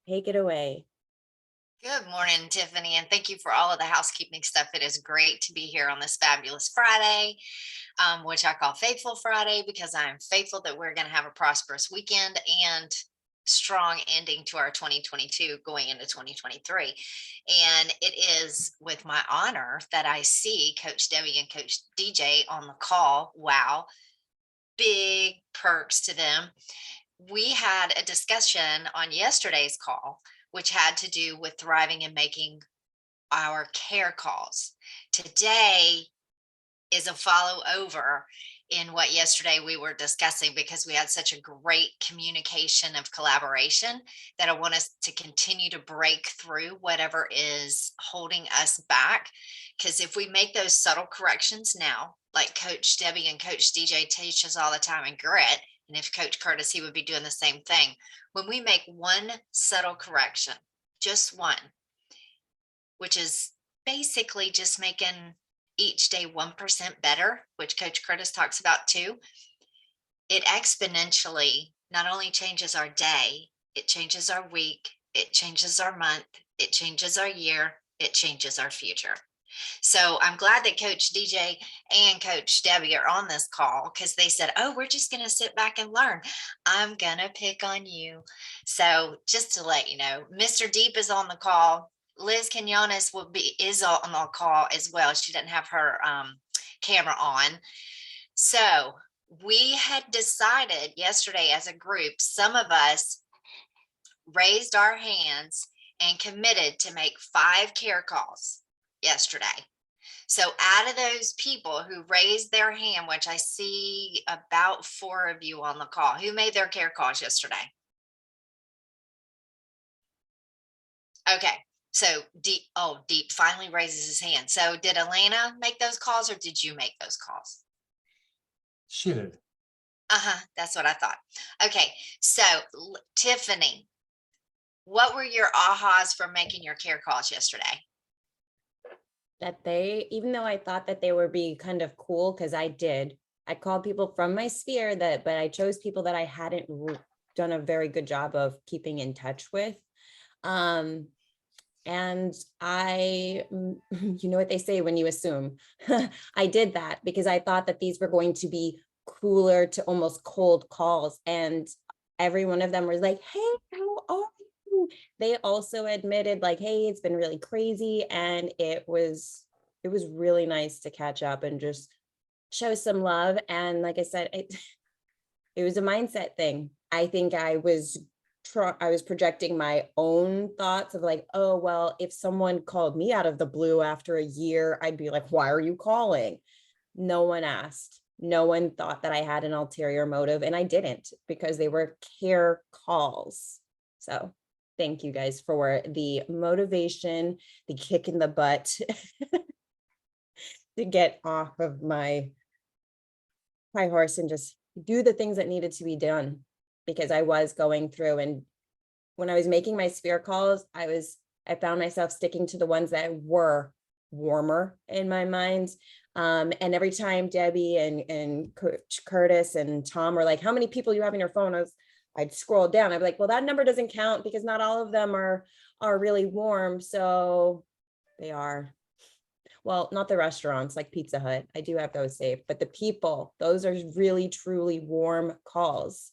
Take it away. Good morning, Tiffany, and thank you for all of the housekeeping stuff. It is great to be here on this fabulous Friday, which I call Faithful Friday because I'm faithful that we're going to have a prosperous weekend and strong ending to our 2022 going into 2023. And it is with my honor that I see Coach Debbie and Coach DJ on the call. Wow, big perks to them. We had a discussion on yesterday's call, which had to do with thriving and making our care calls. Today is a follow over in what yesterday we were discussing because we had such a great communication of collaboration that I want us to continue to break through whatever is holding us back. Because if we make those subtle corrections now, like Coach Debbie and Coach DJ teach us all the time in grit, and if Coach Curtis, he would be doing the same thing. When we make one subtle correction, just one, which is basically just making each day 1% better, which Coach Curtis talks about too, it exponentially not only changes our day, it changes our week, it changes our month, it changes our year, it changes our future. So I'm glad that Coach DJ and Coach Debbie are on this call because they said, "Oh, we're just going to sit back and learn. I'm going to pick on you." So just to let you know, Mr. Deep is on the call. Liz Quinones is on the call as well. She doesn't have her camera on. So we had decided yesterday as a group, some of us raised our hands and committed to make 5 care calls yesterday. So out of those people who raised their hand, which I see about 4 of you on the call, who made their care calls yesterday? Okay. So Deep finally raises his hand. So did Atlanta make those calls or did you make those calls? She did. Uh-huh. That's what I thought. Okay. So Tiffany, what were your ahas for making your care calls yesterday? That they, even though I thought that they were being kind of cool, because I called people from my sphere but I chose people that I hadn't done a very good job of keeping in touch with. Um, and you know what they say when you assume. I did that because I thought that these were going to be cooler to almost cold calls. And every one of them was like, "Hey, how are you?" They also admitted like, "Hey, it's been really crazy." And it was really nice to catch up and just show some love. And like I said, it was a mindset thing. I think I was projecting my own thoughts of like, oh, well, if someone called me out of the blue after a year, I'd be like, "Why are you calling?" No one asked. No one thought that I had an ulterior motive, and I didn't because they were care calls. So thank you guys for the motivation, the kick in the butt to get off of my high horse and just do the things that needed to be done because I was going through. And when I was making my sphere calls, I found myself sticking to the ones that were warmer in my mind. And every time Debbie and Coach Curtis and Tom were like, "How many people you have in your phone?" I'd scroll down. I'd be like, "Well, that number doesn't count because not all of them are really warm." So they are. Well, not the restaurants like Pizza Hut. I do have those saved, but the people, those are really truly warm calls.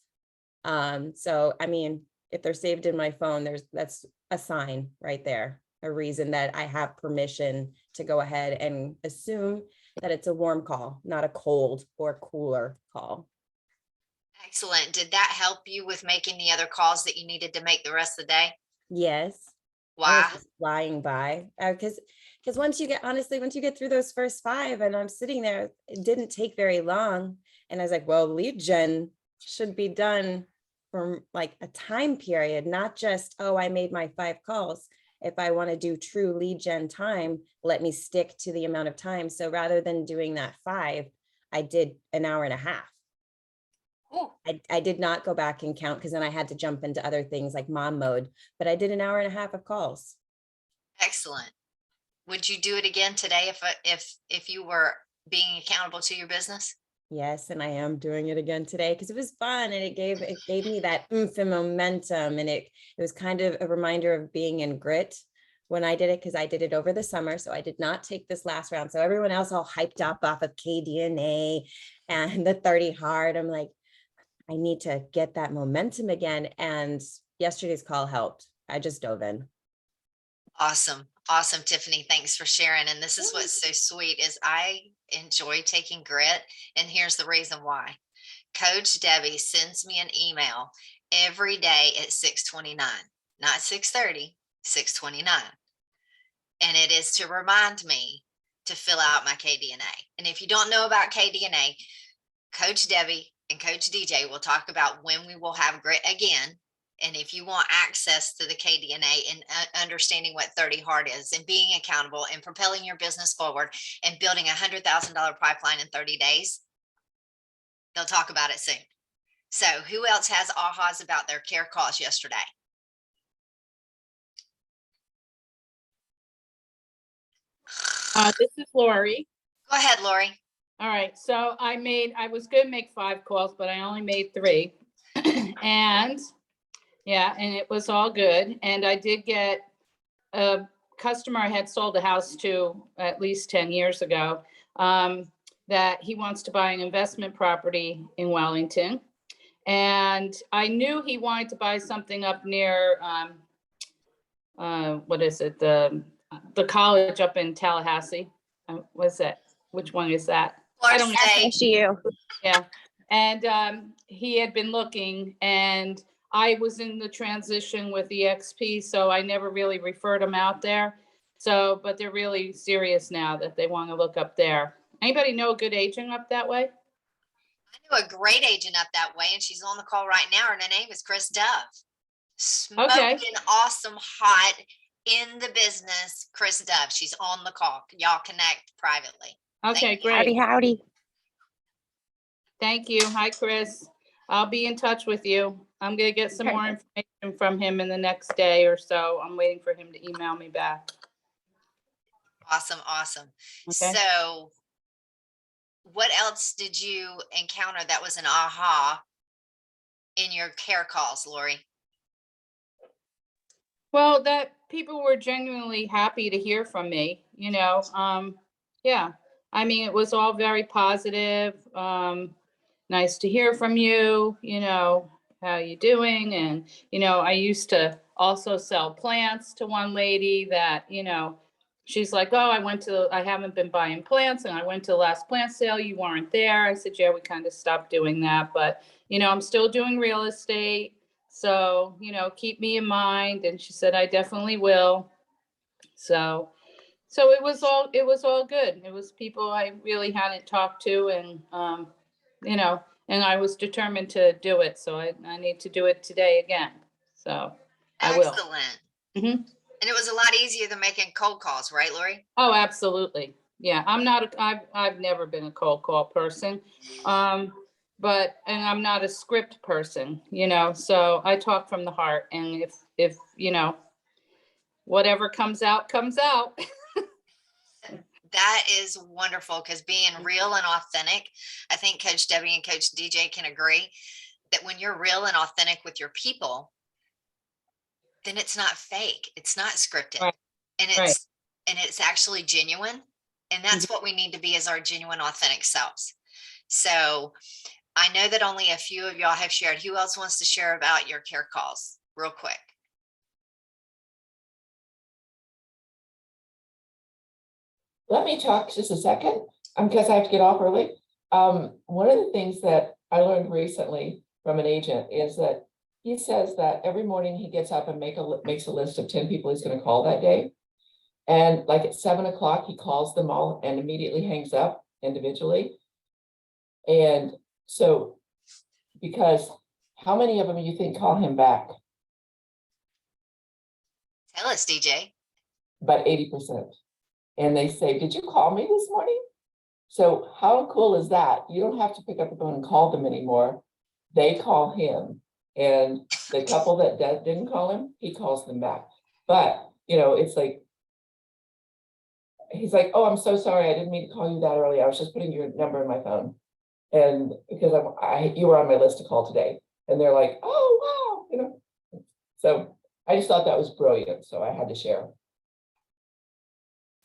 So I mean, if they're saved in my phone, that's a sign right there, a reason that I have permission to go ahead and assume that it's a warm call, not a cold or cooler call. Excellent. Did that help you with making the other calls that you needed to make the rest of the day? Yes, it was Why? just flying by. Because once you get through those first 5, and I'm sitting there, it didn't take very long. And I was like, well, lead gen should be done from like a time period, not just, oh, I made my 5 calls. If I want to do true lead gen time, let me stick to the amount of time. So rather than doing that 5, I did an hour and a half. Oh, I did not go back and count because then I had to jump into other things like mom mode, but I did an hour and a half of calls. excellent. Would you do it again today if you were being accountable to your business? Yes, and I am doing it again today because it was fun and it gave me that oomph and momentum, and it was kind of a reminder of being in grit when I did it, because I did it over the summer. So I did not take this last round. So everyone else all hyped up off of KDNA and the 30 hard. I'm like, I need to get that momentum again. And yesterday's call helped. I just dove in. Awesome. Awesome, Tiffany. Thanks for sharing. And this is Yeah. what's so sweet is I enjoy taking grit. And here's the reason why. Coach Debbie sends me an email every day at 6:29, not 6:30, 6:29. And it is to remind me to fill out my KDNA. And if you don't know about KDNA, Coach Debbie and Coach DJ will talk about when we will have grit again. And if you want access to the KDNA and understanding what 30 hard is and being accountable and propelling your business forward and building $100,000 pipeline in 30 days, they'll talk about it soon. So who else has ahas about their care calls yesterday? This is Lori. Go ahead, Lori. All right, so I was gonna make 5 calls, but I only made 3. And it was all good. And I did get a customer I had sold a house to at least 10 years ago, that he wants to buy an investment property in Wellington. And I knew he wanted to buy something up near, what is it? The college up in Tallahassee. What's that? Which one is that? I don't Florida State. Yeah, and he had been looking, and I was in the transition with EXP, so I never really referred him out there. So, but they're really serious now that they want to look up there. Anybody know a good agent up that way? I knew a great agent up that way, and she's on the call right now. And her name is Chris Dove. Okay. Smoking awesome, hot, in the business, Chris Dove. She's on the call. Y'all connect privately. Okay, Thank you. great. Howdy. Thank you. Hi, Chris. I'll be in touch with you. I'm gonna get some more information from him in the next day or so. I'm waiting for him to email me back. Awesome, awesome. Okay. So what else did you encounter that was an aha in your care calls, Lori? Well, that people were genuinely happy to hear from me, yeah. I mean, it was all very positive. Nice to hear from you, how you doing? And, I used to also sell plants to one lady that, she's like, oh, I haven't been buying plants, and I went to the last plant sale. You weren't there. I said, yeah, we kind of stopped doing that, but, I'm still doing real estate. So, keep me in mind. And she said, I definitely will. So it was all good. It was people I really hadn't talked to, and, and I was determined to do it. So I need to do it today again. So I will. Excellent. Mhm. And it was a lot easier than making cold calls, right, Lori? Oh, absolutely. Yeah, I've never been a cold call person. And I'm not a script person, so I talk from the heart, and if whatever comes out, comes out. That is wonderful, because being real and authentic, I think Coach Debbie and Coach DJ can agree that when you're real and authentic with your people, then it's not fake, it's not scripted, Right. and Right. it's actually genuine. And that's what we need to be, as our genuine, authentic selves. So I know that only a few of y'all have shared. Who else wants to share about your care calls real quick? Let me talk just a second, because I have to get off early. One of the things that I learned recently from an agent is that he says that every morning he gets up and makes a list of 10 people he's going to call that day. And like at 7 o'clock, he calls them all and immediately hangs up individually. And so, because how many of them you think call him back? Tell us, DJ. About 80%. And they say, did you call me this morning? So how cool is that? You don't have to pick up the phone and call them anymore. They call him. And the couple that didn't call him, he calls them back. But, it's like, he's like, oh, I'm so sorry. I didn't mean to call you that early. I was just putting your number in my phone. And because you were on my list to call today, and they're like, oh, wow, So I just thought that was brilliant, so I had to share.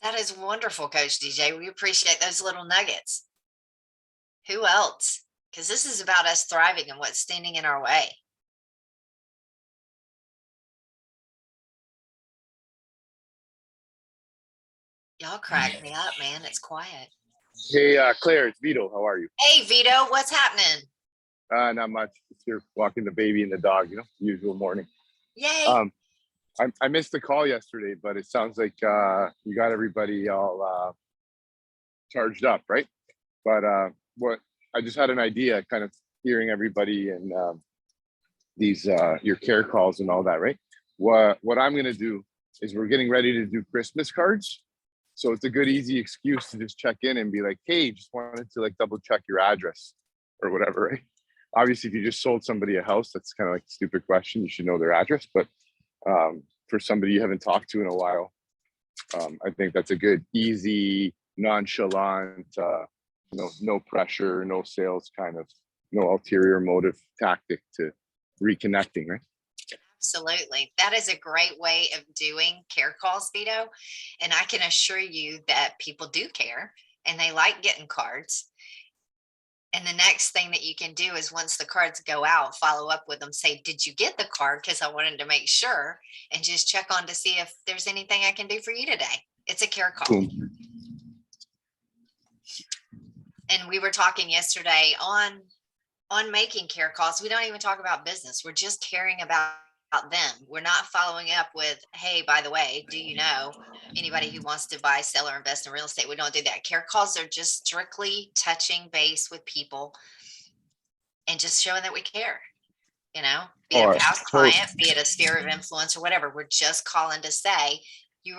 That is wonderful, Coach DJ. We appreciate those little nuggets. Who else? Because this is about us thriving and what's standing in our way. Y'all crack me up, man. It's quiet. Hey, Claire, it's Vito. How are you? Hey, Vito, what's happening? Not much. Just here walking the baby and the dog, usual morning. Yay. I missed the call yesterday, but it sounds like you got everybody all charged up, right? But I just had an idea, kind of hearing everybody and these your care calls and all that, right? What I'm gonna do is we're getting ready to do Christmas cards. So it's a good, easy excuse to just check in and be like, hey, just wanted to like double check your address or whatever, right? Obviously, if you just sold somebody a house, that's kind of like a stupid question. You should know their address. But for somebody you haven't talked to in a while, I think that's a good, easy, nonchalant, no pressure, no sales kind of, no ulterior motive tactic to reconnecting, right? Absolutely. That is a great way of doing care calls, Vito. And I can assure you that people do care and they like getting cards. And the next thing that you can do is once the cards go out, follow up with them, say, did you get the card? Because I wanted to make sure, and just check on to see if there's anything I can do for you today. It's a care call. Boom. And we were talking yesterday on making care calls. We don't even talk about business. We're just caring about them. We're not following up with, hey, by the way, do you know anybody who wants to buy, sell, or invest in real estate? We don't do that. Care calls are just strictly touching base with people and just showing that we care, be it a past client, be it a sphere of influence or whatever. We're just calling to say, you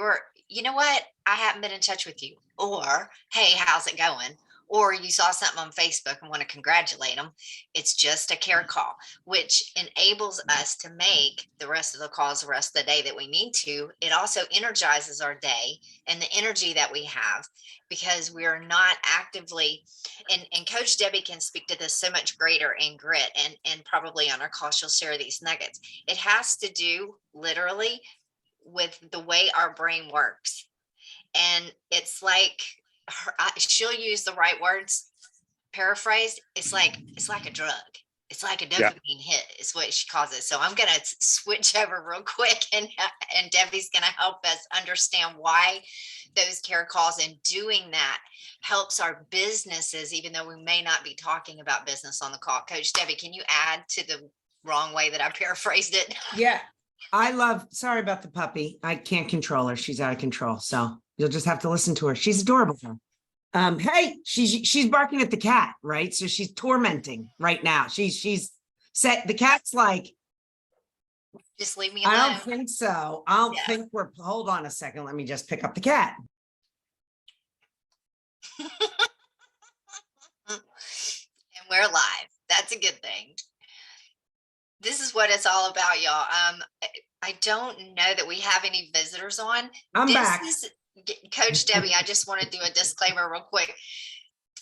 know what? I haven't been in touch with you, or, hey, how's it going? Or you saw something on Facebook and want to congratulate them. It's just a care call, which enables us to make the rest of the calls the rest of the day that we need to. It also energizes our day and the energy that we have, because we are not actively, and Coach Debbie can speak to this so much greater in Grit, and probably on our call, she'll share these nuggets. It has to do literally with the way our brain works. And it's like, she'll use the right words, paraphrased. It's like a drug. It's like a dopamine hit is what she calls it. So I'm going to switch over real quick, and Debbie's going to help us understand why those care calls, and doing that helps our businesses, even though we may not be talking about business on the call. Coach Debbie, can you add to the wrong way that I paraphrased it? Yeah. Sorry about the puppy. I can't control her. She's out of control. So you'll just have to listen to her. She's adorable. Hey, she's barking at the cat, right? So she's tormenting right now. She's set. The cat's like, Just leave me alone. I don't think so. Hold on a second. Let me just pick up the cat. And we're live. That's a good thing. This is what it's all about, y'all. I don't know that we have any visitors on. I'm back. Coach Debbie, I just want to do a disclaimer real quick.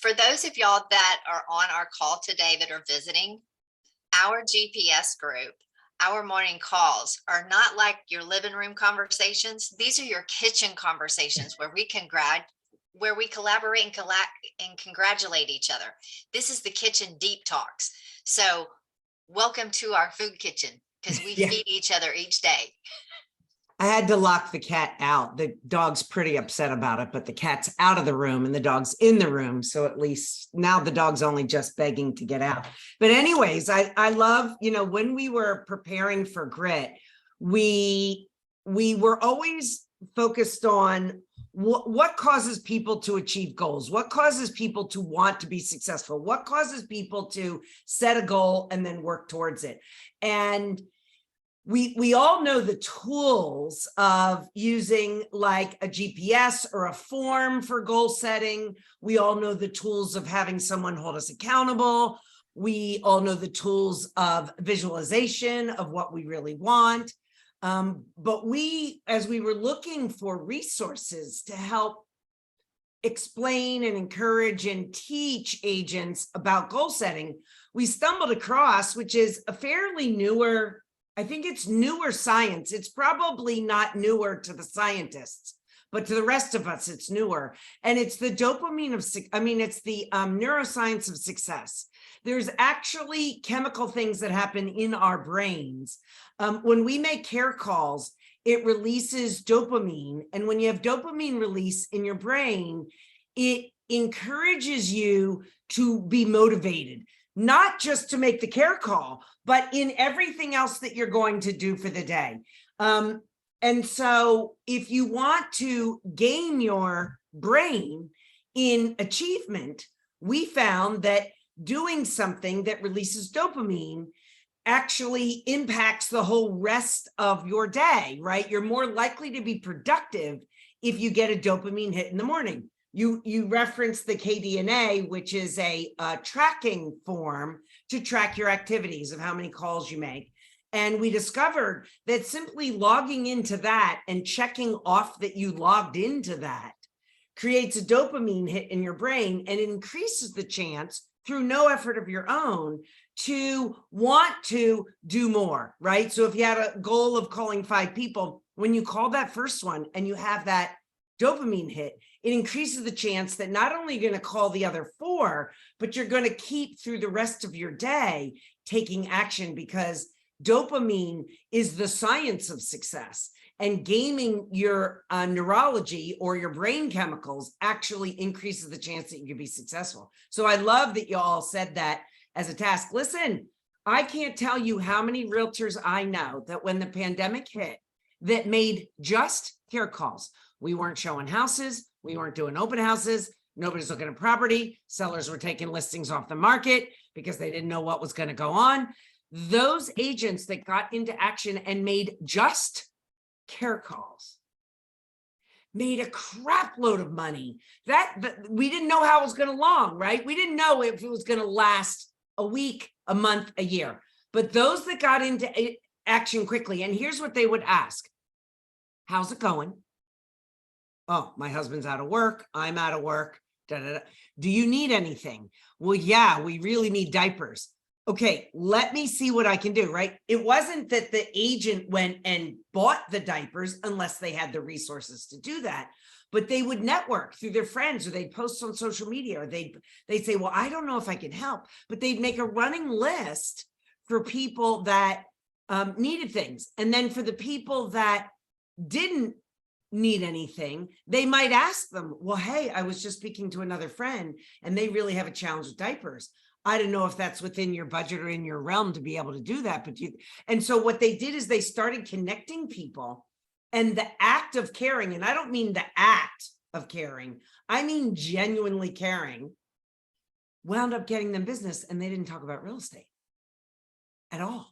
For those of y'all that are on our call today that are visiting, our GPS group, our morning calls are not like your living room conversations. These are your kitchen conversations where we collaborate and congratulate each other. This is the kitchen deep talks. So welcome to our food kitchen, because we feed each other each day. I had to lock the cat out. The dog's pretty upset about it, but the cat's out of the room and the dog's in the room. So at least now the dog's only just begging to get out. But anyways, I love, when we were preparing for Grit, we were always focused on what causes people to achieve goals, what causes people to want to be successful, what causes people to set a goal and then work towards it. And we all know the tools of using like a GPS or a form for goal setting. We all know the tools of having someone hold us accountable. We all know the tools of visualization of what we really want. But as we were looking for resources to help explain and encourage and teach agents about goal setting, we stumbled across, which is a fairly newer, I think it's newer science. It's probably not newer to the scientists, but to the rest of us, it's newer. And it's the dopamine of, it's the neuroscience of success. There's actually chemical things that happen in our brains. When we make care calls, it releases dopamine. And when you have dopamine release in your brain, it encourages you to be motivated, not just to make the care call, but in everything else that you're going to do for the day. And so if you want to game your brain in achievement, we found that doing something that releases dopamine actually impacts the whole rest of your day, right? You're more likely to be productive if you get a dopamine hit in the morning. You referenced the KDNA, which is a tracking form to track your activities of how many calls you make. And we discovered that simply logging into that and checking off that you logged into that creates a dopamine hit in your brain and increases the chance through no effort of your own to want to do more, right? So if you had a goal of calling 5 people, when you call that first one and you have that dopamine hit, it increases the chance that not only you're going to call the other 4, but you're going to keep through the rest of your day taking action, because dopamine is the science of success, and gaming your neurology or your brain chemicals actually increases the chance that you can be successful. So I love that you all said that as a task. Listen, I can't tell you how many realtors I know that when the pandemic hit that made just care calls. We weren't showing houses. We weren't doing open houses. Nobody's looking at property. Sellers were taking listings off the market because they didn't know what was going to go on. Those agents that got into action and made just care calls made a crap load of money. That we didn't know how it was going to long, right? We didn't know if it was going to last a week, a month, a year. But those that got into action quickly, and here's what they would ask: how's it going? Oh, my husband's out of work. I'm out of work. Da, da, da. Do you need anything? Well, yeah, we really need diapers. Okay, let me see what I can do, right? It wasn't that the agent went and bought the diapers unless they had the resources to do that, but they would network through their friends, or they'd post on social media, or they'd say, well, I don't know if I can help, but they'd make a running list for people that needed things. And then for the people that didn't need anything, they might ask them, well, hey, I was just speaking to another friend and they really have a challenge with diapers. I don't know if that's within your budget or in your realm to be able to do that, but and so what they did is they started connecting people, and the act of caring, and I don't mean the act of caring, I mean genuinely caring, wound up getting them business. And they didn't talk about real estate at all.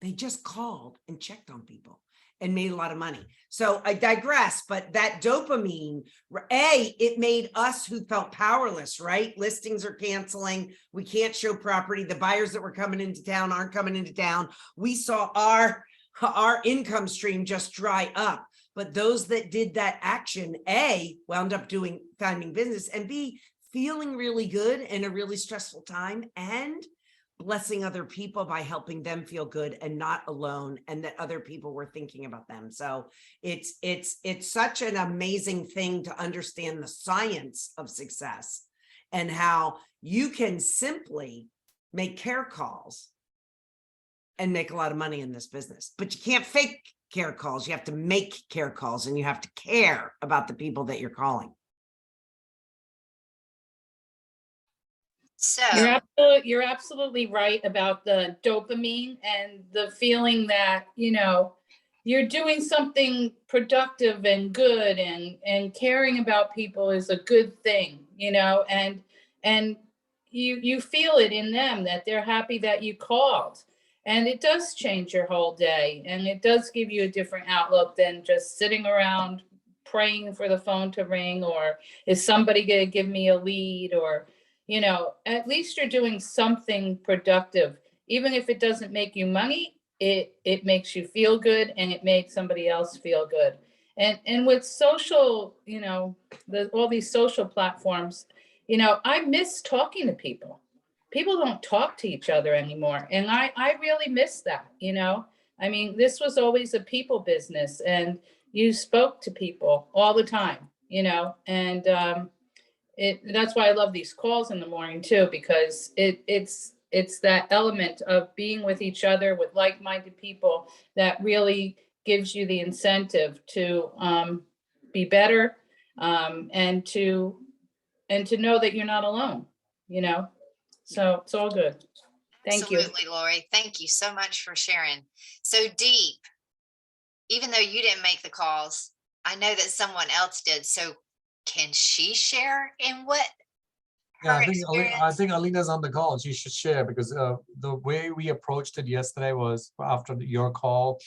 They just called and checked on people and made a lot of money. So I digress, but that dopamine, it made us who felt powerless, right? Listings are canceling. We can't show property. The buyers that were coming into town aren't coming into town. We saw our income stream just dry up. But those that did that action, A, wound up finding business, and B, feeling really good in a really stressful time, and blessing other people by helping them feel good and not alone, and that other people were thinking about them. So it's such an amazing thing to understand the science of success and how you can simply make care calls and make a lot of money in this business. But you can't fake care calls. You have to make care calls, and you have to care about the people that you're calling. So You're absolutely right about the dopamine and the feeling that, you're doing something productive and good, and caring about people is a good thing, and you feel it in them that they're happy that you called, and it does change your whole day, and it does give you a different outlook than just sitting around praying for the phone to ring, or is somebody going to give me a lead, or at least you're doing something productive. Even if it doesn't make you money, it makes you feel good, and it makes somebody else feel good. And with social, all these social platforms, I miss talking to people. People don't talk to each other anymore. And I really miss that, I mean, this was always a people business, and you spoke to people all the time, and that's why I love these calls in the morning too, because it's that element of being with each other with like-minded people that really gives you the incentive to be better, and to know that you're not alone, so it's all good. Thank you. Absolutely, Lori. Thank you so much for sharing. So Deep, even though you didn't make the calls, I know that someone else did. So can she share in what Yeah, her I think experience? Alina's on the call. She should share because the way we approached it yesterday was after your call.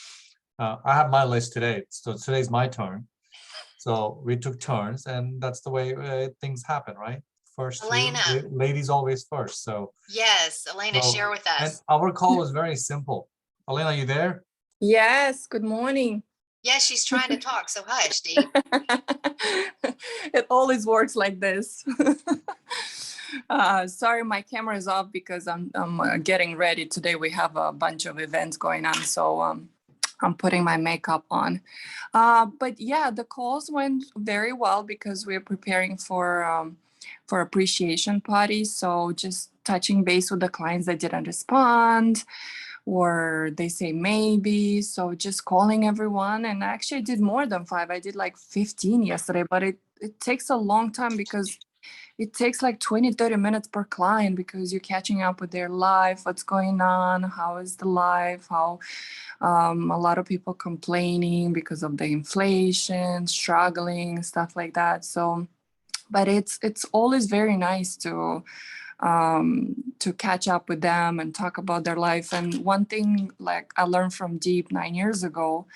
I have my list today, so today's my turn. So we took turns, and that's the way things happen, right? First, Elena. ladies always first. So Yes, Elena, so- share with and us. our call was very simple. Elena, you there? Yes, good morning. Yes, she's trying to talk, so hush, Deep. It always works like this. Sorry, my camera is off because I'm getting ready. Today we have a bunch of events going on, so I'm putting my makeup on. But yeah, the calls went very well because we're preparing for appreciation parties. So just touching base with the clients that didn't respond, or they say maybe. So just calling everyone. And actually I did more than 5. I did like 15 yesterday, but it takes a long time because it takes like 20-30 minutes per client, because you're catching up with their life, what's going on, how is the life, how a lot of people complaining because of the inflation, struggling, stuff like that. So, but it's always very nice to catch up with them and talk about their life. And one thing like I learned from Deep 9 years ago,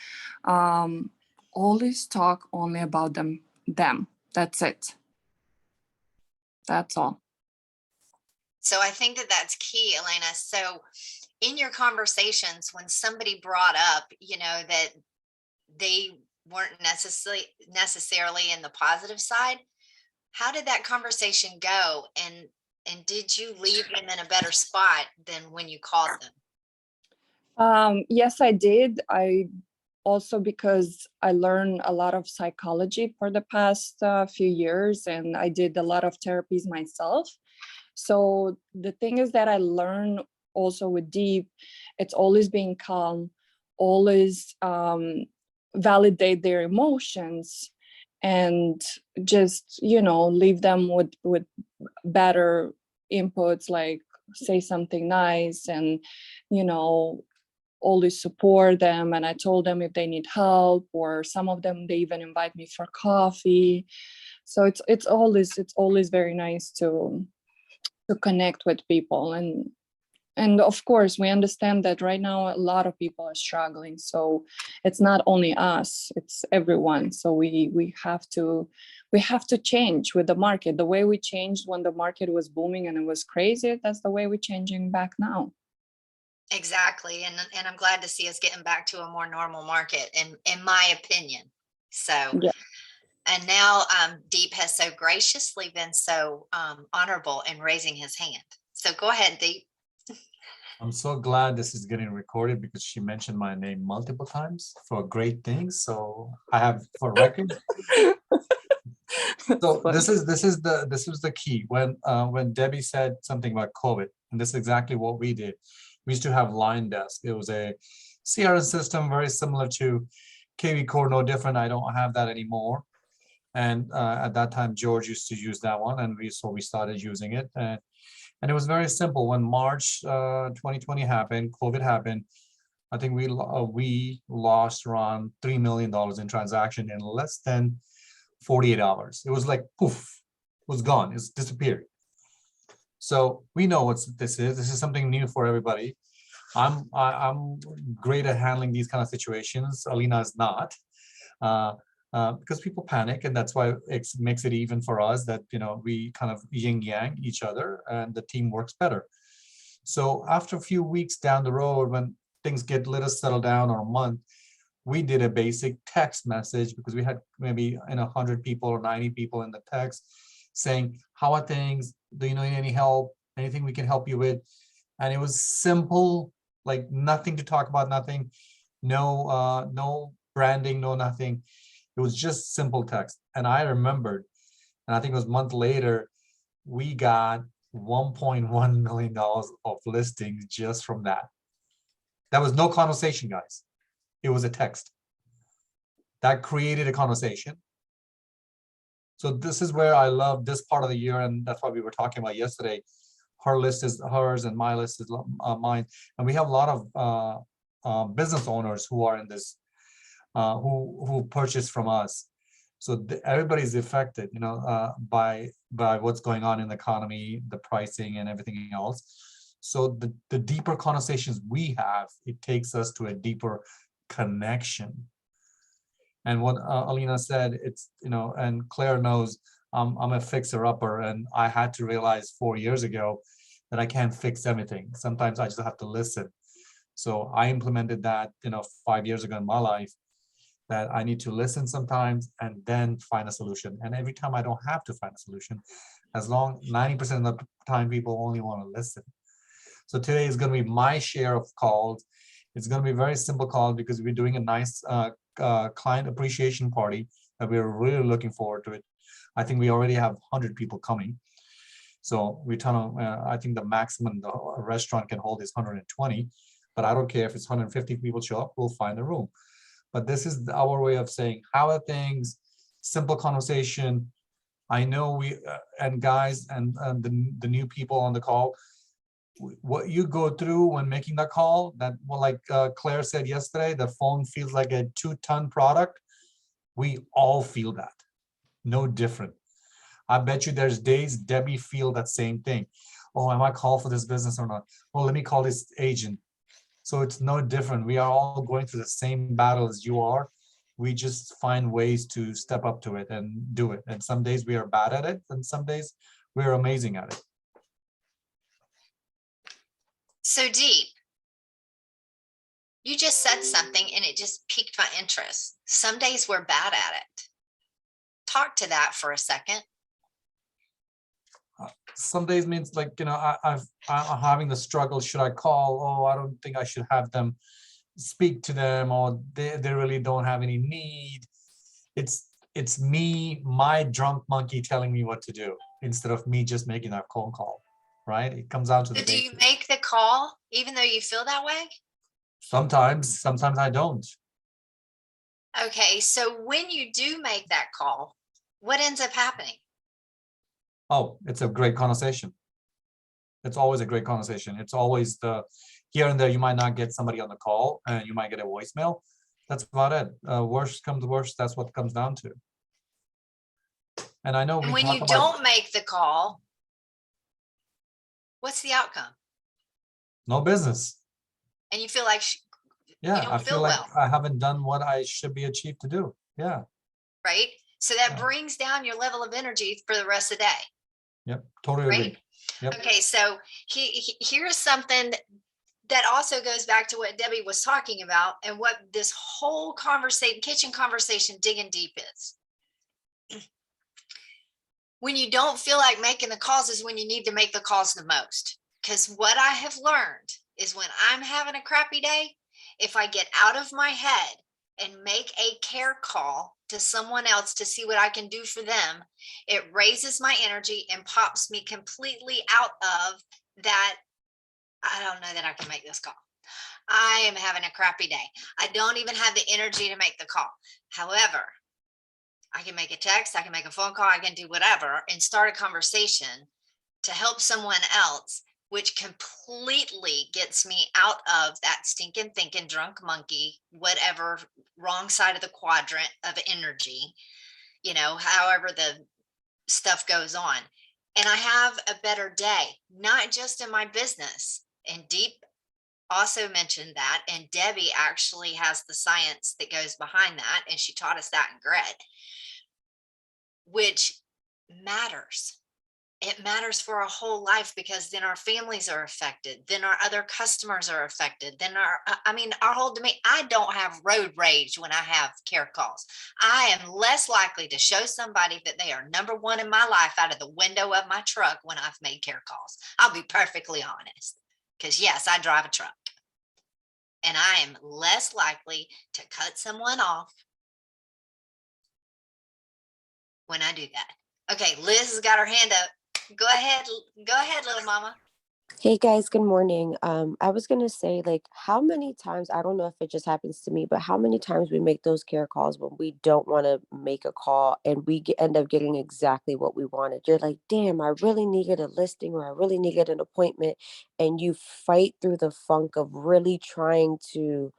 always talk only about them. That's it. That's all. So I think that that's key, Elena. So in your conversations, when somebody brought up, that they weren't necessarily in the positive side, how did that conversation go? And did you leave them in a better spot than when you called them? Yes, I did. I also, because I learned a lot of psychology for the past few years, and I did a lot of therapies myself. So the thing is that I learned also with Deep, it's always being calm, always validate their emotions, and just, leave them with better inputs, like say something nice, and, always support them. And I told them if they need help, or some of them, they even invite me for coffee. So it's always very nice to connect with people. And of course we understand that right now a lot of people are struggling, so it's not only us, it's everyone. So we have to change with the market. The way we changed when the market was booming and it was crazy, that's the way we're changing back now. Exactly. And I'm glad to see us getting back to a more normal market, in my opinion. So, Yeah. And now Deep has so graciously been so honorable in raising his hand. So go ahead, Deep. I'm so glad this is getting recorded because she mentioned my name multiple times for great things. So I have for record. So this is the key. When Debbie said something about COVID, and this is exactly what we did. We used to have Line Desk. It was a CRM system very similar to KV Core, no different. I don't have that anymore. And at that time, George used to use that one, and we started using it. And it was very simple. When March 2020 happened, COVID happened, I think we lost around $3 million in transaction in less than 48 hours. It was like poof, it was gone. It's disappeared. So we know what this is. This is something new for everybody. I'm great at handling these kind of situations. Alina is not. Because people panic, and that's why it makes it even for us that we kind of yin yang each other, and the team works better. So after a few weeks down the road, when things get a little settled down, or a month, we did a basic text message because we had maybe 100 people or 90 people in the text saying, how are things? Do you need any help? Anything we can help you with? And it was simple, like nothing to talk about, nothing, no branding, no nothing. It was just simple text. And I remembered, and I think it was a month later, we got $1.1 million of listings just from that. That was no conversation, guys. It was a text that created a conversation. So this is where I love this part of the year, and that's what we were talking about yesterday. Her list is hers and my list is mine, and we have a lot of business owners who are in this, who purchase from us. So everybody's affected, by what's going on in the economy, the pricing, and everything else. So the deeper conversations we have, it takes us to a deeper connection. And what Alina said, it's, and Claire knows I'm a fixer-upper, and I had to realize 4 years ago that I can't fix everything. Sometimes I just have to listen. So I implemented that, 5 years ago in my life, that I need to listen sometimes and then find a solution. And every time I don't have to find a solution, as long 90% of the time people only want to listen. So today is going to be my share of calls. It's going to be a very simple call because we're doing a nice client appreciation party that we're really looking forward to it. I think we already have 100 people coming. So we turn on, I think the maximum the restaurant can hold is 120, but I don't care if it's 150 people show up, we'll find a room. But this is our way of saying, how are things? Simple conversation. I know we, and guys, and the new people on the call, what you go through when making that call, that, well, like Claire said yesterday, the phone feels like a 2-ton product. We all feel that, no different. I bet you there's days Debbie feel that same thing. Oh, am I called for this business or not? Well, let me call this agent. So it's no different. We are all going through the same battle as you are. We just find ways to step up to it and do it. And some days we are bad at it, and some days we're amazing at it. So Deep, you just said something and it just piqued my interest. Some days we're bad at it. Talk to that for a second. Some days means like, I'm having the struggle. Should I call? Oh, I don't think I should have them speak to them, or they really don't have any need. It's me, my drunk monkey telling me what to do instead of me just making that phone call, right? It comes out to the So do you basics. make the call even though you feel that way? Sometimes I don't. Okay, so when you do make that call, what ends up happening? Oh, it's a great conversation. It's always a great conversation. It's always the here and there. You might not get somebody on the call and you might get a voicemail. That's about it. Worst comes to worst, that's what it comes down to. And I know And we when talk you about, don't make the call, what's the outcome? no business. And you feel like Yeah, don't I feel feel like well. I haven't done what I should be achieved to do. Yeah, right? So that Yeah. brings down your level of energy for the rest of the day, yep, totally right? agree. Yep. Okay, so here's something that also goes back to what Debbie was talking about and what this whole kitchen conversation digging deep is. When you don't feel like making the calls is when you need to make the calls the most. Because what I have learned is when I'm having a crappy day, if I get out of my head and make a care call to someone else to see what I can do for them, it raises my energy and pops me completely out of that. I don't know that I can make this call. I am having a crappy day. I don't even have the energy to make the call. However, I can make a text, I can make a phone call, I can do whatever and start a conversation to help someone else, which completely gets me out of that stinking thinking drunk monkey, whatever wrong side of the quadrant of energy, however the stuff goes on. And I have a better day, not just in my business. And Deep also mentioned that, and Debbie actually has the science that goes behind that, and she taught us that in Gret, which matters. it matters for our whole life, because then our families are affected, then our other customers are affected, then I mean, our whole domain. I don't have road rage when I have care calls. I am less likely to show somebody that they are number one in my life out of the window of my truck when I've made care calls. I'll be perfectly honest, because yes, I drive a truck, and I am less likely to cut someone off when I do that. Okay, Liz has got her hand up. Go ahead, little mama. Hey guys, good morning. I was gonna say, like, how many times, I don't know if it just happens to me, but how many times we make those care calls when we don't want to make a call and end up getting exactly what we wanted. You're like, damn, I really needed a listing or I really needed an appointment, and you fight through the funk of really trying to,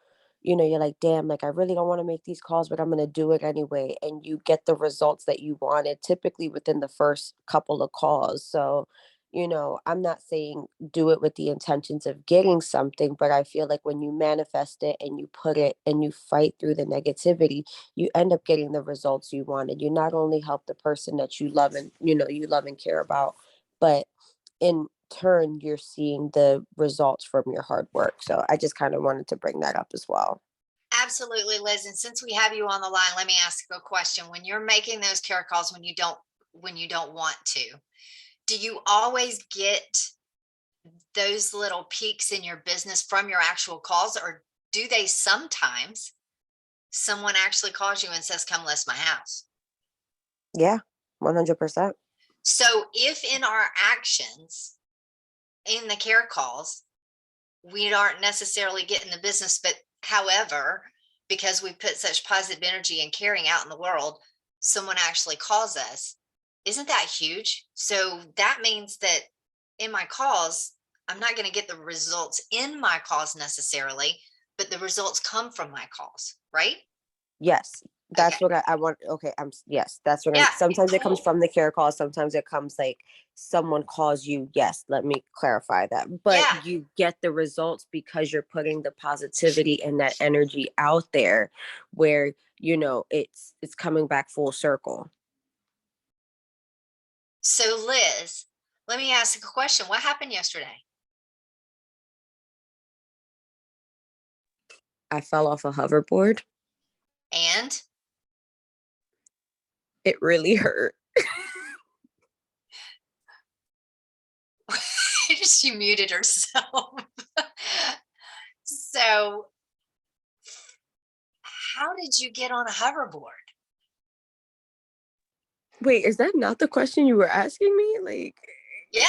you're like, damn, like I really don't want to make these calls, but I'm gonna do it anyway, and you get the results that you wanted, typically within the first couple of calls. So, I'm not saying do it with the intentions of getting something, but I feel like when you manifest it and you put it and you fight through the negativity, you end up getting the results you wanted. You not only help the person that you love and you love and care about, but in turn you're seeing the results from your hard work. So I just kind of wanted to bring that up as well. Absolutely, Liz. And since we have you on the line, let me ask you a question. When you're making those care calls, when you don't want to, do you always get those little peaks in your business from your actual calls, or do they sometimes someone actually calls you and says, come list my house? Yeah, 100%. So if in our actions, in the care calls, we aren't necessarily getting the business, but however, because we put such positive energy and caring out in the world, someone actually calls us. Isn't that huge? So that means that in my calls, I'm not going to get the results in my calls necessarily, but the results come from my calls, right? Yes, that's Okay. what I want. Okay, yes, that's what Yeah, sometimes it comes cool. from the care call. Sometimes it comes like someone calls you. Yes, let me clarify that. But Yeah. you get the results because you're putting the positivity and that energy out there where, it's coming back full circle. So Liz, let me ask a question. What happened yesterday? I fell off a hoverboard. And It really hurt. she muted herself. So how did you get on a hoverboard? Wait, is that not the question you were asking me? Like, Yeah.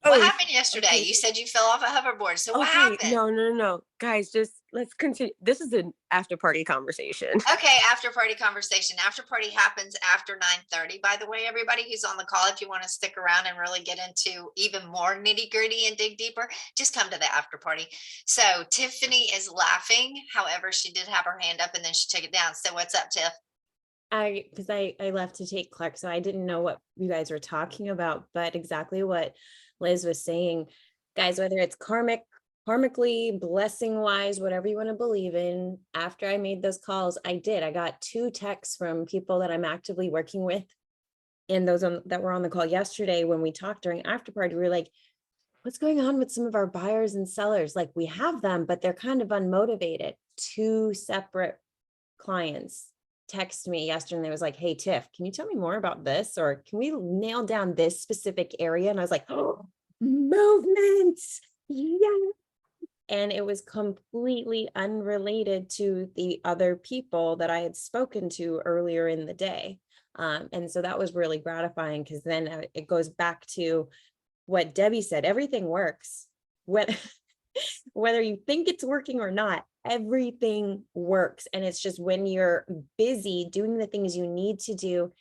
What oh, happened yesterday? okay. You said you fell off a hoverboard. So what Okay, happened? no. Guys, just let's continue. This is an after party conversation. Okay, after party conversation. After party happens after 9:30. By the way, everybody who's on the call, if you want to stick around and really get into even more nitty gritty and dig deeper, just come to the after party. So Tiffany is laughing. However, she did have her hand up and then she took it down. So what's up, Tiff? Because I left to take Clark, so I didn't know what you guys were talking about, but exactly what Liz was saying, guys, whether it's karmically, blessing wise, whatever you want to believe in, after I made those calls, I got 2 texts from people that I'm actively working with. And those that were on the call yesterday, when we talked during after party, we were like, what's going on with some of our buyers and sellers? Like, we have them, but they're kind of unmotivated. 2 separate clients text me yesterday and they was like, hey Tiff, can you tell me more about this, or can we nail down this specific area? And I was like, oh, movement, yeah. And it was completely unrelated to the other people that I had spoken to earlier in the day. And so that was really gratifying, because then it goes back to what Debbie said, everything works. Whether you think it's working or not, everything works. And it's just when you're busy doing the things you need to do,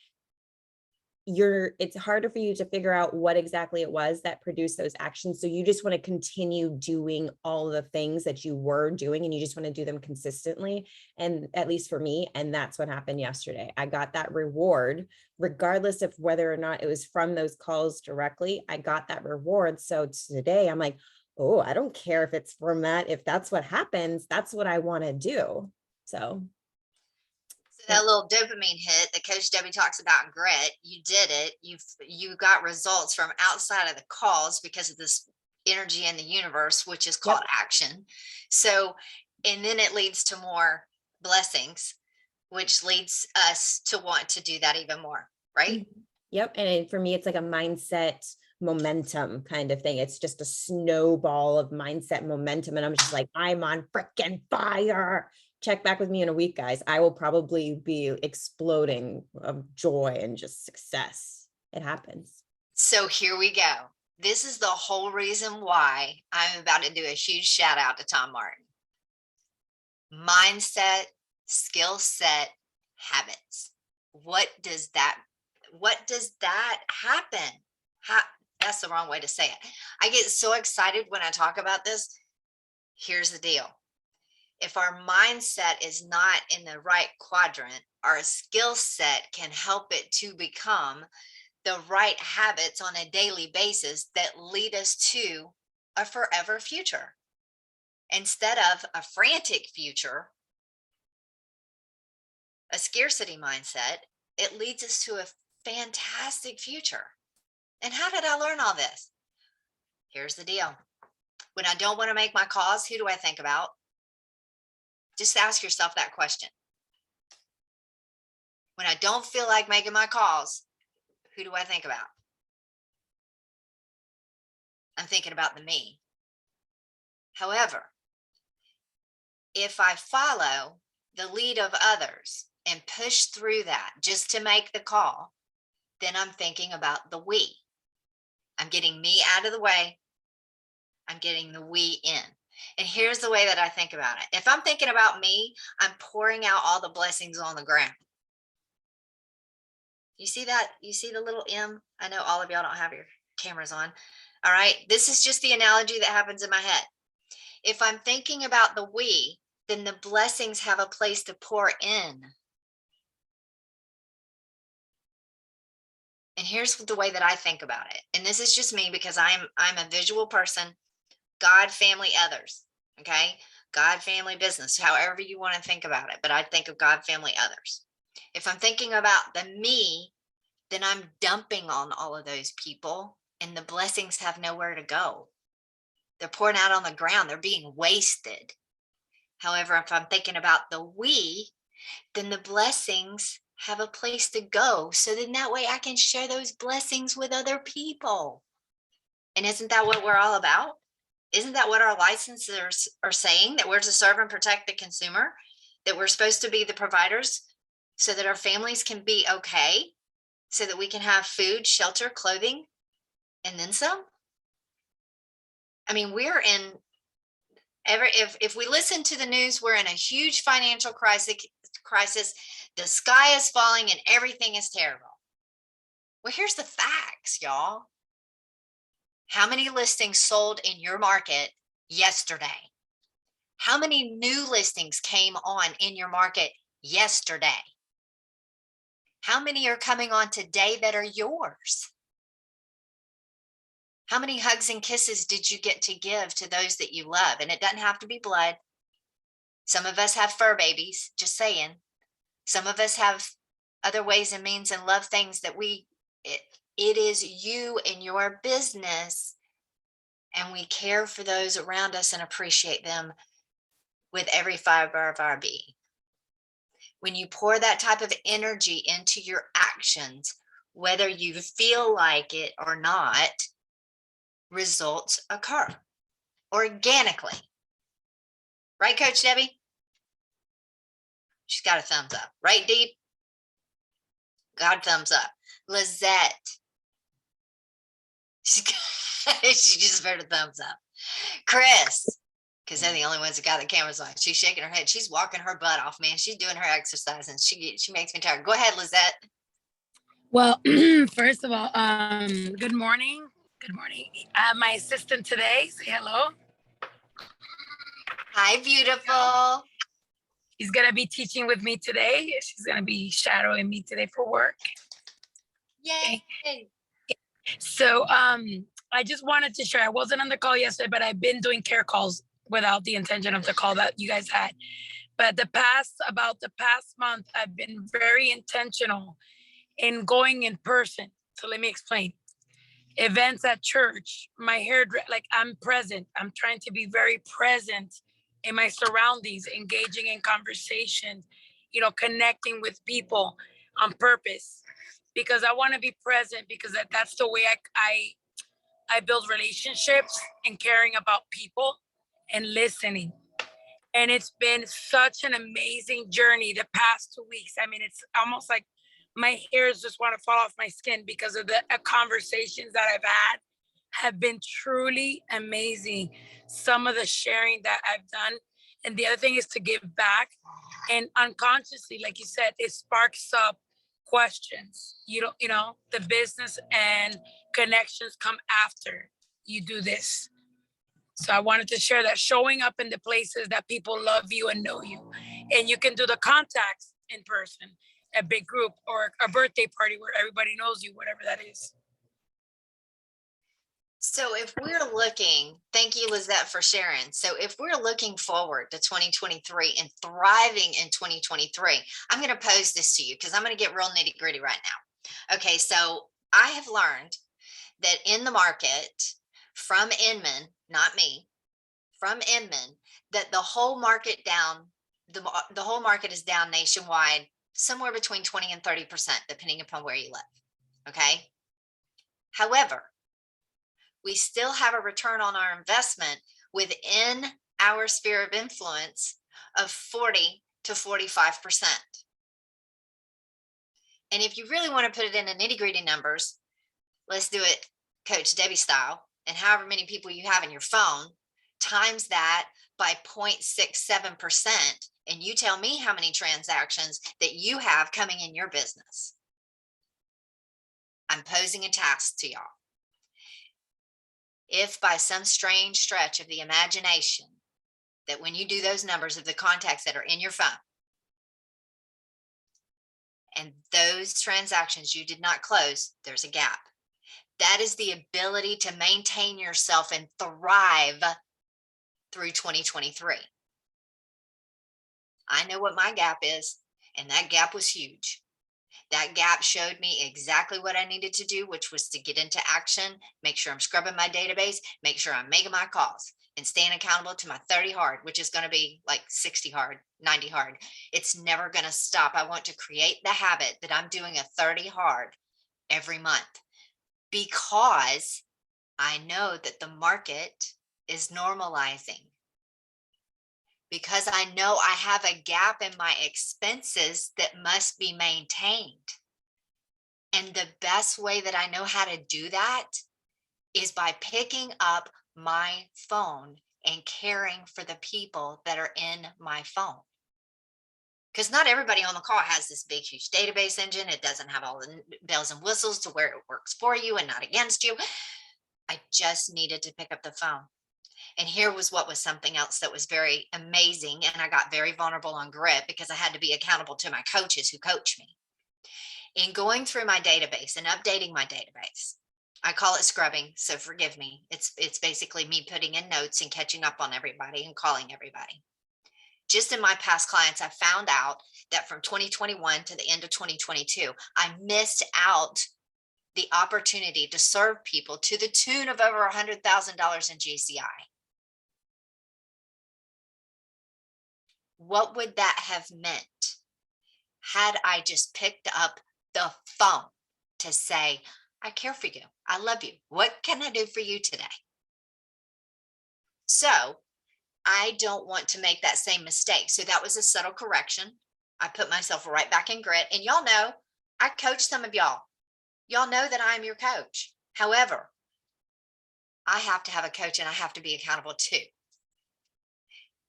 it's harder for you to figure out what exactly it was that produced those actions. So you just want to continue doing all the things that you were doing, and you just want to do them consistently. And at least for me, and that's what happened yesterday. I got that reward, regardless of whether or not it was from those calls directly. I got that reward. So today I'm like, oh, I don't care if it's from that. If that's what happens, that's what I want to do. So That little dopamine hit that Coach Debbie talks about in Grit, you did it. You got results from outside of the cause because of this energy in the universe, which is called action. So, and then it leads to more blessings, which leads us to want to do that even more, right? Yep. And for me, it's like a mindset momentum kind of thing. It's just a snowball of mindset momentum. And I'm just like, I'm on freaking fire. Check back with me in a week, guys. I will probably be exploding of joy and just success. It happens. So here we go. This is the whole reason why I'm about to do a huge shout out to Tom Martin. Mindset, skill set, habits. What does that happen? That's the wrong way to say it. I get so excited when I talk about this. Here's the deal. If our mindset is not in the right quadrant, our skill set can help it to become the right habits on a daily basis that lead us to a forever future. Instead of a frantic future, a scarcity mindset, it leads us to a fantastic future. And how did I learn all this? Here's the deal. When I don't want to make my calls, who do I think about? Just ask yourself that question. When I don't feel like making my calls, who do I think about? I'm thinking about the me. However, if I follow the lead of others and push through that just to make the call, then I'm thinking about the we. I'm getting me out of the way. I'm getting the we in. And here's the way that I think about it. If I'm thinking about me, I'm pouring out all the blessings on the ground. You see that? You see the little M? I know all of y'all don't have your cameras on. All right. This is just the analogy that happens in my head. If I'm thinking about the we, then the blessings have a place to pour in. And here's the way that I think about it. And this is just me because I'm a visual person. God, family, others. Okay. God, family, business, however you want to think about it. But I think of God, family, others. If I'm thinking about the me, then I'm dumping on all of those people and the blessings have nowhere to go. They're pouring out on the ground. They're being wasted. However, if I'm thinking about the we, then the blessings have a place to go. So then that way I can share those blessings with other people. And isn't that what we're all about? Isn't that what our licensors are saying? That we're to serve and protect the consumer, that we're supposed to be the providers so that our families can be okay, so that we can have food, shelter, clothing, and then some. I mean, we're in if we listen to the news, we're in a huge financial crisis. The sky is falling and everything is terrible. Well, here's the facts, y'all. How many listings sold in your market yesterday? How many new listings came on in your market yesterday? How many are coming on today that are yours? How many hugs and kisses did you get to give to those that you love? And it doesn't have to be blood. Some of us have fur babies, just saying. Some of us have other ways and means and love things that it is you and your business. And we care for those around us and appreciate them with every fiber of our being. When you pour that type of energy into your actions, whether you feel like it or not, results occur organically. Right, Coach Debbie? She's got a thumbs up. Right, Deep? God, thumbs up. Lizette. She just heard a thumbs up. Chris, because they're the only ones that got the cameras on. She's shaking her head. She's walking her butt off, man. She's doing her exercise and she makes me tired. Go ahead, Lizette. Well, first of all, good morning. Good morning. I have my assistant today. Say hello. Hi, beautiful. She's going to be teaching with me today. She's going to be shadowing me today for work. Yay. So I just wanted to share, I wasn't on the call yesterday, but I've been doing care calls without the intention of the call that you guys had. But about the past month, I've been very intentional in going in person. So let me explain. Events at church, my like I'm present. I'm trying to be very present in my surroundings, engaging in conversation, connecting with people on purpose, because I want to be present, because that's the way I build relationships, and caring about people and listening. And it's been such an amazing journey the past 2 weeks. I mean, it's almost like my hairs just want to fall off my skin, because of the conversations that I've had have been truly amazing. Some of the sharing that I've done. And the other thing is to give back. And unconsciously, like you said, it sparks up questions. The business and connections come after you do this. So I wanted to share that, showing up in the places that people love you and know you. And you can do the contacts in person, a big group, or a birthday party where everybody knows you, whatever that is. So if we're looking, thank you, Lizette, for sharing. So if we're looking forward to 2023 and thriving in 2023, I'm going to pose this to you, because I'm going to get real nitty gritty right now. Okay, so I have learned that in the market from Inman, not me, from Inman, that the whole market the whole market is down nationwide, somewhere between 20 and 30%, depending upon where you live. Okay. However, we still have a return on our investment within our sphere of influence of 40 to 45%. And if you really want to put it into nitty gritty numbers, let's do it Coach Debbie style, and however many people you have in your phone, times that by 0.67%, and you tell me how many transactions that you have coming in your business. I'm posing a task to y'all. If by some strange stretch of the imagination, that when you do those numbers of the contacts that are in your phone, and those transactions you did not close, there's a gap. That is the ability to maintain yourself and thrive through 2023. I know what my gap is, and that gap was huge. That gap showed me exactly what I needed to do, which was to get into action, make sure I'm scrubbing my database, make sure I'm making my calls, and staying accountable to my 30 hard, which is going to be like 60 hard, 90 hard. It's never going to stop. I want to create the habit that I'm doing a 30 hard every month, because I know that the market is normalizing. Because I know I have a gap in my expenses that must be maintained. And the best way that I know how to do that is by picking up my phone and caring for the people that are in my phone. Because not everybody on the call has this big, huge database engine. It doesn't have all the bells and whistles to where it works for you and not against you. I just needed to pick up the phone. And here was what was something else that was very amazing. And I got very vulnerable on grit, because I had to be accountable to my coaches who coach me. In going through my database and updating my database, I call it scrubbing, so forgive me. It's basically me putting in notes and catching up on everybody and calling everybody. Just in my past clients, I found out that from 2021 to the end of 2022, I missed out the opportunity to serve people to the tune of over $100,000 in GCI. What would that have meant had I just picked up the phone to say, I care for you, I love you, what can I do for you today? So I don't want to make that same mistake. So that was a subtle correction. I put myself right back in grit. And y'all know, I coach some of y'all. Y'all know that I'm your coach. However, I have to have a coach, and I have to be accountable too.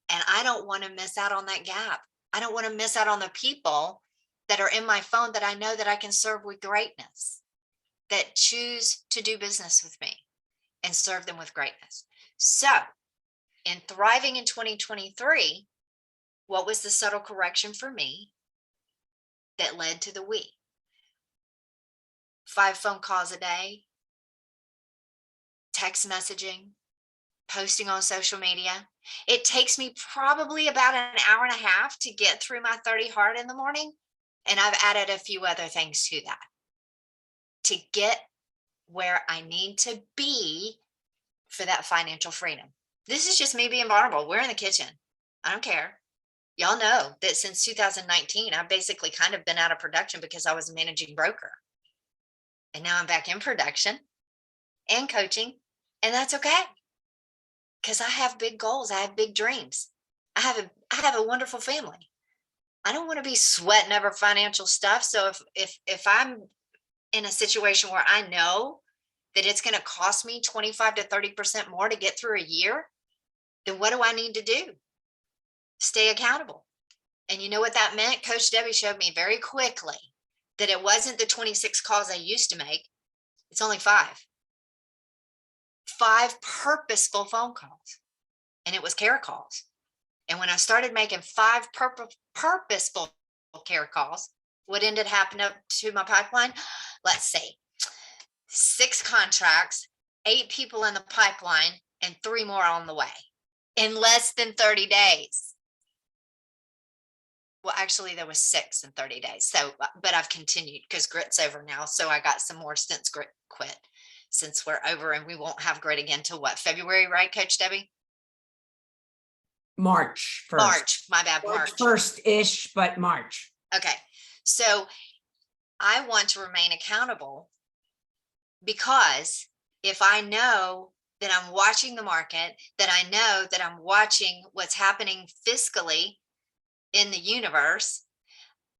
And I don't want to miss out on that gap. I don't want to miss out on the people that are in my phone that I know that I can serve with greatness, that choose to do business with me and serve them with greatness. So in thriving in 2023, what was the subtle correction for me that led to the we? 5 phone calls a day, text messaging, posting on social media. It takes me probably about an hour and a half to get through my 30 hard in the morning. And I've added a few other things to that to get where I need to be for that financial freedom. This is just me being vulnerable. We're in the kitchen. I don't care. Y'all know that since 2019, I've basically kind of been out of production because I was a managing broker. And now I'm back in production and coaching, and that's okay. Because I have big goals. I have big dreams. I have a wonderful family. I don't want to be sweating over financial stuff. So if I'm in a situation where I know that it's going to cost me 25 to 30% more to get through a year, then what do I need to do? Stay accountable. And you know what that meant? Coach Debbie showed me very quickly that it wasn't the 26 calls I used to make. It's only 5. 5 purposeful phone calls. And it was care calls. And when I started making 5 purposeful care calls, what ended happening up to my pipeline? Let's see, 6 contracts, 8 people in the pipeline, and 3 more on the way in less than 30 days. Well, actually, there was 6 in 30 days. So, but I've continued because grit's over now. So I got some more since grit quit, since we're over and we won't have grit again till what, February, right, Coach Debbie? March 1st. March, my bad, March. 1st-ish, but March. Okay. So I want to remain accountable because if I know that I'm watching the market, that I know that I'm watching what's happening fiscally in the universe,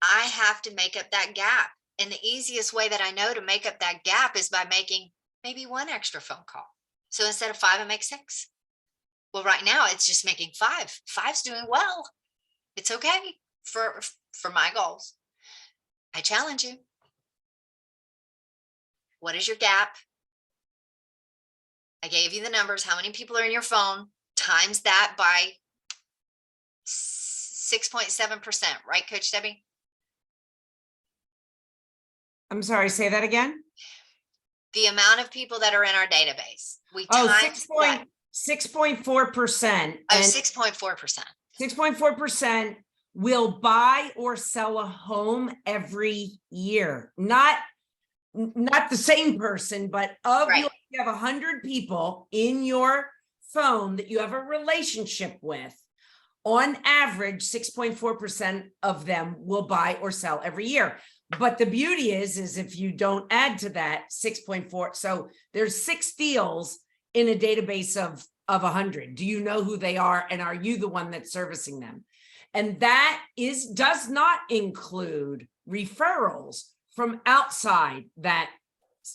I have to make up that gap. And the easiest way that I know to make up that gap is by making maybe 1 extra phone call. So instead of 5, I make 6. Well, right now it's just making 5. 5's doing well. It's okay for my goals. I challenge you. What is your gap? I gave you the numbers. How many people are in your phone? Times that by 6.7%, right, Coach Debbie? I'm sorry, say that again? The amount of people that are in our database. We Oh, times that. 6.4%. Oh, and 6.4%. 6.4% will buy or sell a home every year. Not the same person, but Right. you have 100 people in your phone that you have a relationship with. On average, 6.4% of them will buy or sell every year. But the beauty is if you don't add to that 6.4, so there's 6 deals in a database of 100. Do you know who they are? And are you the one that's servicing them? And that does not include referrals from outside that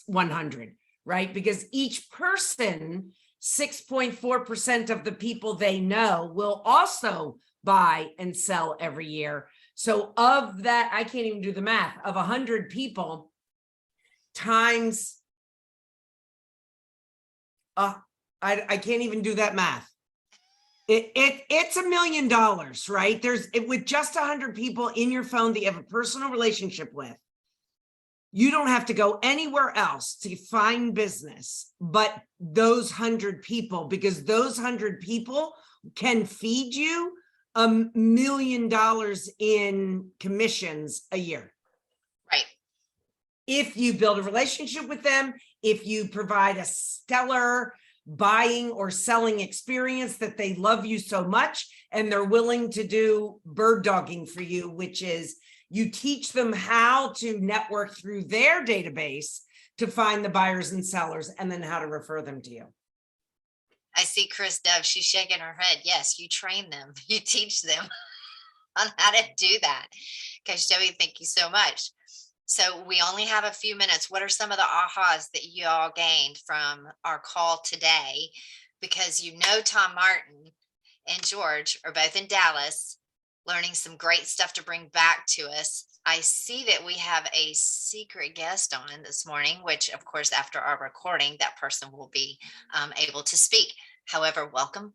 100, right? Because each person, 6.4% of the people they know will also buy and sell every year. So of that, I can't even do the math, of 100 people times, I can't even do that math. It's $1 million, right? With just 100 people in your phone that you have a personal relationship with, you don't have to go anywhere else to find business but those 100 people, because those 100 people can feed you $1 million in commissions a year. Right. If you build a relationship with them, if you provide a stellar buying or selling experience that they love you so much and they're willing to do bird dogging for you, which is you teach them how to network through their database to find the buyers and sellers and then how to refer them to you. I see Chris Dove. She's shaking her head. Yes, you train them. You teach them on how to do that. Coach Debbie, thank you so much. So we only have a few minutes. What are some of the ahas that you all gained from our call today? Because you know Tom Martin and George are both in Dallas, learning some great stuff to bring back to us. I see that we have a secret guest on this morning, which of course, after our recording, that person will be able to speak. However, welcome.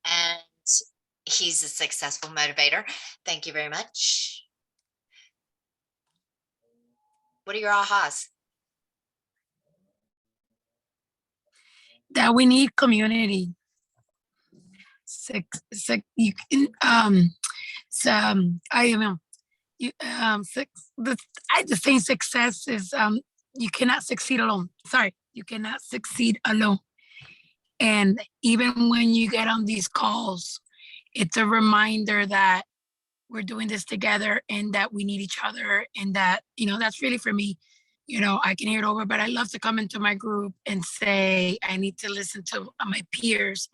And he's a successful motivator. Thank you very much. What are your ahas? that we need community. You can, I don't know. I just think success is, you cannot succeed alone. Sorry, you cannot succeed alone. And even when you get on these calls, it's a reminder that we're doing this together and that we need each other, and that, that's really for me. I can hear it over, but I love to come into my group and say, I need to listen to my peers,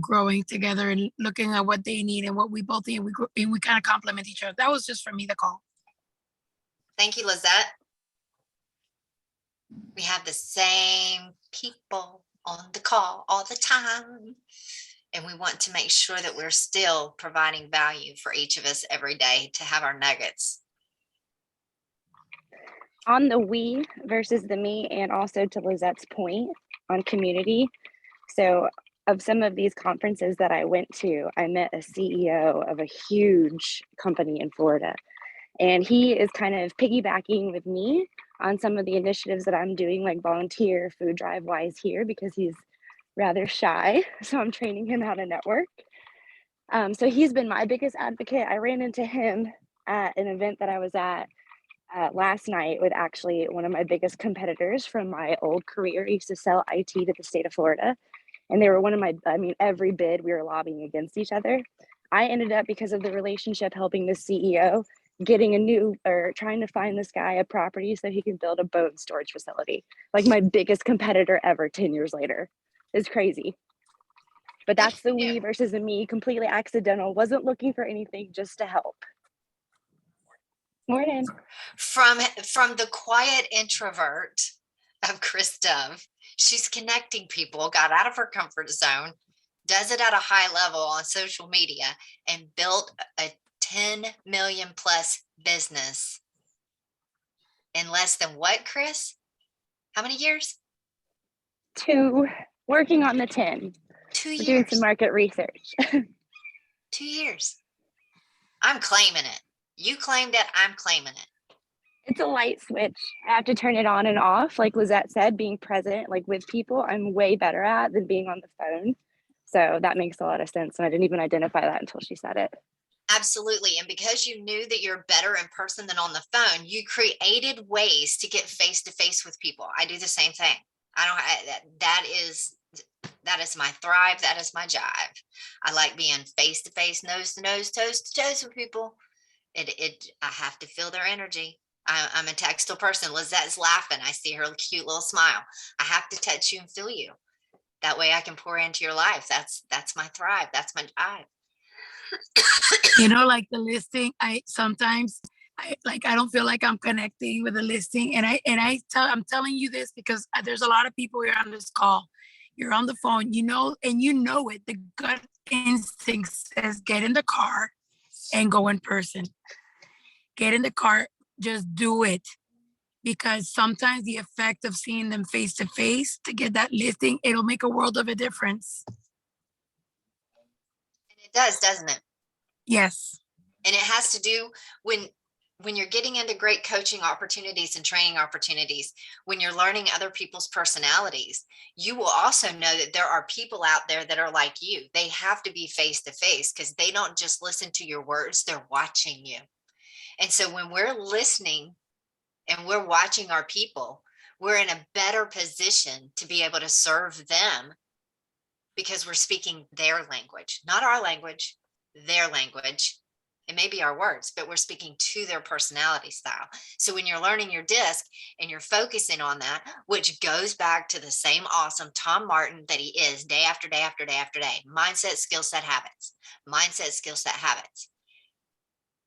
growing together and looking at what they need and what we both need. And we kind of complement each other. That was just for me, the call. Thank you, Lizette. We have the same people on the call all the time. And we want to make sure that we're still providing value for each of us every day to have our nuggets. On the we versus the me, and also to Lizette's point on community. So of some of these conferences that I went to, I met a CEO of a huge company in Florida. And he is kind of piggybacking with me on some of the initiatives that I'm doing, like volunteer food drive wise here, because he's rather shy. So I'm training him how to network. So he's been my biggest advocate. I ran into him at an event that I was at last night with actually one of my biggest competitors from my old career. I used to sell IT to the state of Florida. And they were every bid we were lobbying against each other. I ended up, because of the relationship, helping the CEO getting trying to find this guy a property so he can build a boat storage facility. Like my biggest competitor ever 10 years later. It's crazy. But that's the we versus the me, completely accidental. Wasn't looking for anything, just to help. Morning. From the quiet introvert of Chris Dove, she's connecting people, got out of her comfort zone, does it at a high level on social media, and built a 10 million plus business in less than what, Chris? How many years? 2, working on the 10. 2 We're years. doing some market research. 2 years. I'm claiming it. You claimed it. I'm claiming it. It's a light switch. I have to turn it on and off. Like Lizette said, being present, like with people, I'm way better at than being on the phone. So that makes a lot of sense. And I didn't even identify that until she said it. Absolutely. And because you knew that you're better in person than on the phone, you created ways to get face to face with people. I do the same thing. That is my thrive. That is my jive. I like being face to face, nose to nose, toes to toes with people. I have to feel their energy. I'm a tactile person. Lizette's laughing. I see her cute little smile. I have to touch you and feel you. That way I can pour into your life. That's my thrive. That's my jive. Like the listing, I don't feel like I'm connecting with the listing. I'm telling you this because there's a lot of people here on this call. You're on the phone, and you know it. The gut instinct says get in the car and go in person. Get in the car, just do it. Because sometimes the effect of seeing them face to face to get that listing, it'll make a world of a difference. And it does, doesn't it? Yes. And it has to do when you're getting into great coaching opportunities and training opportunities, when you're learning other people's personalities, you will also know that there are people out there that are like you. They have to be face to face because they don't just listen to your words, they're watching you. And so when we're listening and we're watching our people, we're in a better position to be able to serve them because we're speaking their language, not our language, their language. It may be our words, but we're speaking to their personality style. So when you're learning your disc and you're focusing on that, which goes back to the same awesome Tom Martin that he is day after day after day after day, mindset, skill set, habits, mindset, skill set, habits.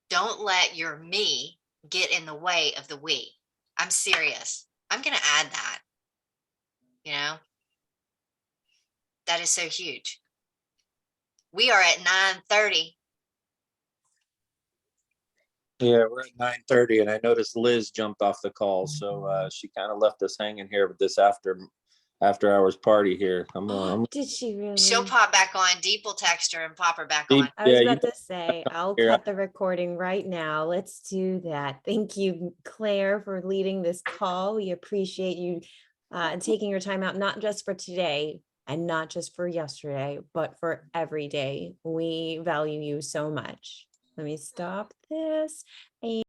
Don't let your me get in the way of the we. I'm serious. I'm going to add that, that is so huge. We are at 9:30. Yeah, we're at 9:30, and I noticed Liz jumped off the call, so she kind of left us hanging here with this after hours party here. Did she really? She'll pop back on. Deep will text her and pop her back Deep, on. I was yeah, about to say, I'll here. cut the recording right now. Let's do that. Thank you, Claire, for leading this call. We appreciate you and taking your time out, not just for today and not just for yesterday, but for every day. We value you so much. Let me stop this.